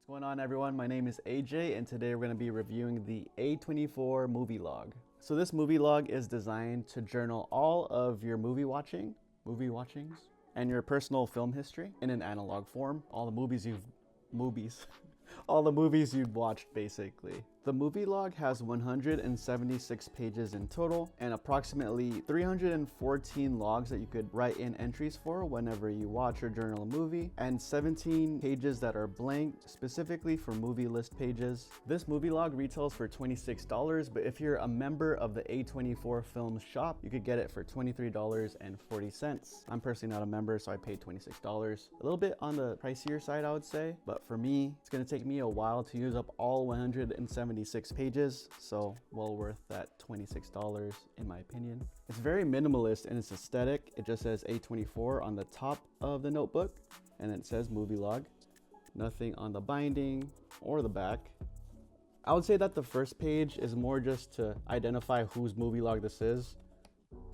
What's going on, everyone? My name is AJ, and today we're going to be reviewing the A24 Movie Log. So this movie log is designed to journal all of your movie watchings, and your personal film history in an analog form. All the movies you've watched, basically. The movie log has 176 pages in total and approximately 314 logs that you could write in entries for whenever you watch or journal a movie, and 17 pages that are blank specifically for movie list pages. This movie log retails for $26, but if you're a member of the A24 Films shop, you could get it for $23.40. I'm personally not a member, so I paid $26. A little bit on the pricier side, I would say, but for me, it's gonna take me a while to use up all 176 pages, so well worth that $26 in my opinion. It's very minimalist in its aesthetic. It just says A24 on the top of the notebook, and it says movie log. Nothing on the binding or the back. I would say that the first page is more just to identify whose movie log this is.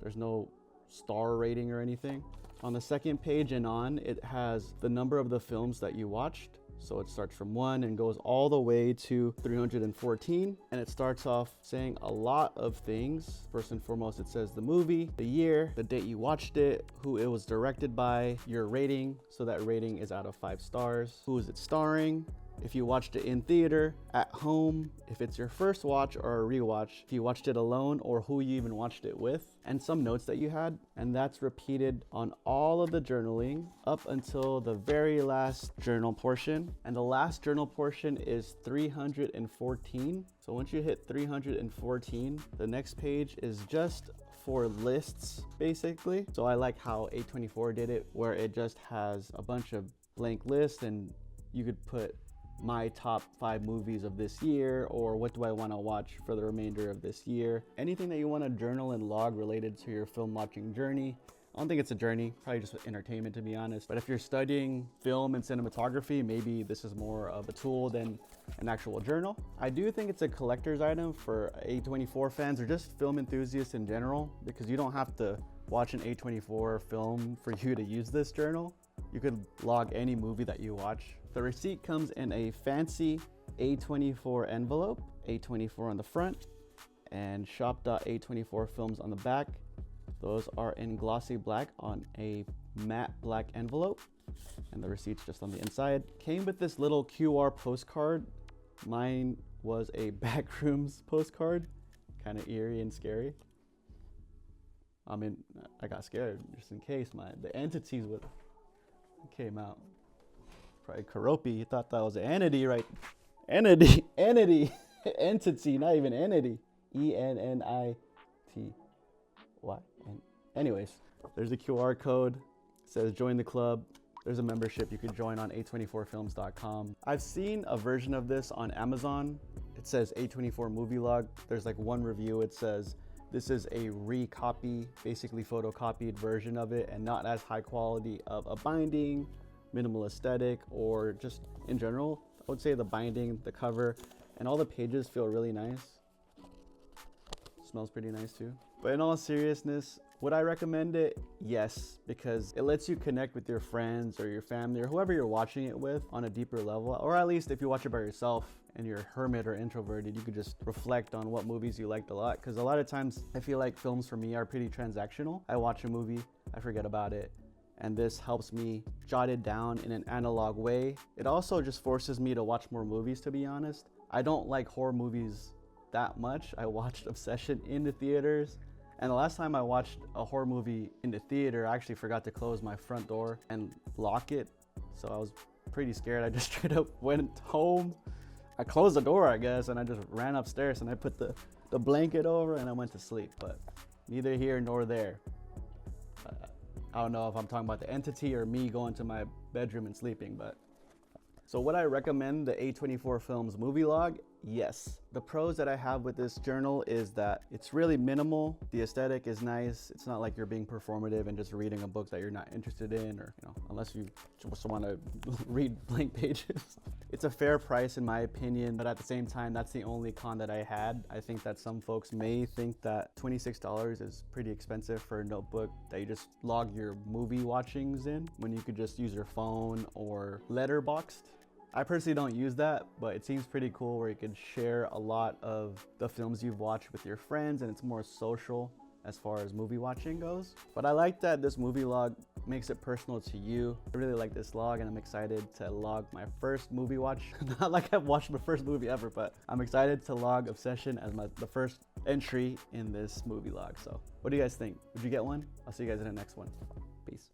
There's no star rating or anything. On the second page and on, it has the number of the films that you watched. So it starts from 1 and goes all the way to 314. And it starts off saying a lot of things. First and foremost, it says the movie, the year, the date you watched it, who it was directed by, your rating. So that rating is out of 5 stars. Who is it starring? If you watched it in theater, at home, if it's your first watch or a rewatch, if you watched it alone or who you even watched it with, and some notes that you had. And that's repeated on all of the journaling up until the very last journal portion. And the last journal portion is 314. So once you hit 314, the next page is just for lists, basically. So I like how A24 did it, where it just has a bunch of blank lists and you could put my top 5 movies of this year, or what do I want to watch for the remainder of this year. Anything that you want to journal and log related to your film watching journey. I don't think it's a journey, probably just entertainment, to be honest. But if you're studying film and cinematography, maybe this is more of a tool than an actual journal. I do think it's a collector's item for A24 fans or just film enthusiasts in general, because you don't have to watch an A24 film for you to use this journal. You could log any movie that you watch. The receipt comes in a fancy A24 envelope, A24 on the front, and shop.a24 films on the back. Those are in glossy black on a matte black envelope, and the receipt's just on the inside. Came with this little QR postcard. Mine was a Backrooms postcard, kind of eerie and scary. I mean, I got scared just in case the entities would came out. Probably Karopi, you thought that was an entity, right? Entity, entity, not even entity. ENNITY. Anyways, there's a QR code. It says join the club. There's a membership you could join on A24films.com. I've seen a version of this on Amazon. It says A24 Movie Log. There's like one review. It says this is a recopy, basically photocopied version of it, and not as high quality of a binding, minimal aesthetic, or just in general. I would say the binding, the cover, and all the pages feel really nice. Smells pretty nice too. But in all seriousness, would I recommend it? Yes, because it lets you connect with your friends or your family or whoever you're watching it with on a deeper level. Or at least if you watch it by yourself and you're a hermit or introverted, you could just reflect on what movies you liked a lot. Because a lot of times I feel like films for me are pretty transactional. I watch a movie, I forget about it, and this helps me jot it down in an analog way. It also just forces me to watch more movies, to be honest. I don't like horror movies that much. I watched Obsession in the theaters, and the last time I watched a horror movie in the theater, I actually forgot to close my front door and lock it. So I was pretty scared. I just straight up went home. I closed the door, I guess, and I just ran upstairs and I put the blanket over and I went to sleep. But neither here nor there. I don't know if I'm talking about the entity or me going to my bedroom and sleeping, but. So would I recommend the A24 Films Movie Log? Yes. The pros that I have with this journal is that it's really minimal. The aesthetic is nice. It's not like you're being performative and just reading a book that you're not interested in, or unless you just want to read blank pages. It's a fair price in my opinion, but at the same time, that's the only con that I had. I think that some folks may think that $26 is pretty expensive for a notebook that you just log your movie watchings in, when you could just use your phone or Letterboxd. I personally don't use that, but it seems pretty cool where you can share a lot of the films you've watched with your friends, and it's more social as far as movie watching goes. But I like that this movie log makes it personal to you. I really like this log, and I'm excited to log my first movie watch. Not like I've watched my first movie ever, but I'm excited to log Obsession as the first entry in this movie log. So what do you guys think? Would you get one? I'll see you guys in the next one. Peace.